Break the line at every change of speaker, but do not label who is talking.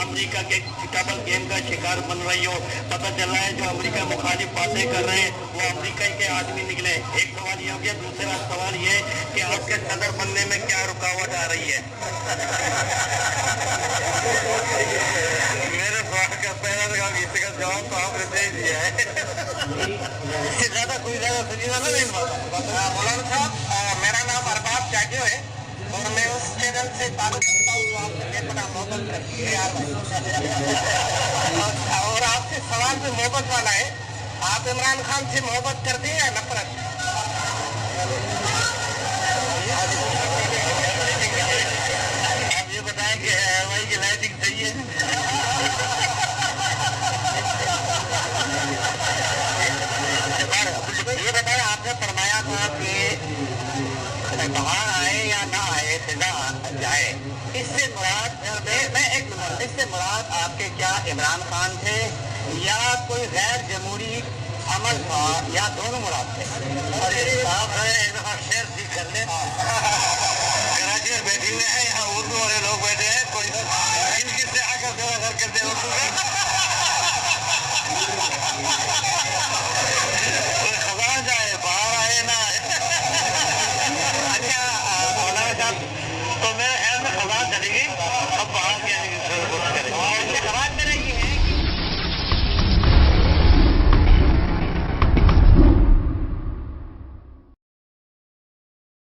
امریکہ کے double game کا شکار بن رہی ہو. پتہ چل رہا ہے جو امریکہ مخالف باتیں کر رہے ہیں وہ امریکہ کے آدمی نکلے. ایک سوال یہ ہو گیا. دوسرا سوال یہ ہے کہ آپ کے صدر بننے میں کیا رکاوٹ آ رہی ہے؟ میرے سوال کا پہلا اس کا جواب تو آپ نے دے دیا ہے. کوئی زیادہ سنجیدہ نہیں مولانا صاحب. میرا نام ارباب چاچو ہے اور میں اس چینل سے تعلق رکھتا ہوں. آپ سے بے پناہ محبت کرتی ہے اور آپ سے سوال بھی محبت والا ہے. آپ عمران خان سے محبت کرتے ہیں یا نفرت؟ آپ یہ بتائیں کہ ہوائی کی لائٹنگ صحیح ہے؟ یہ بتائیں آپ نے فرمایا تھا کہ باہر آئے یا نہ آئے فضا جائے. اس سے مراد اس سے مراد آپ کے کیا عمران خان تھے یا کوئی غیر جمہوری عمل تھا یا دونوں مراد تھے؟ آپ شعر سیکھ کر لیں. کراچی میں بیٹھے ہوئے ہیں, یہاں اردو والے لوگ بیٹھے ہیں. کوئی ان کی سے آ کر کرتے ہیں اردو کا.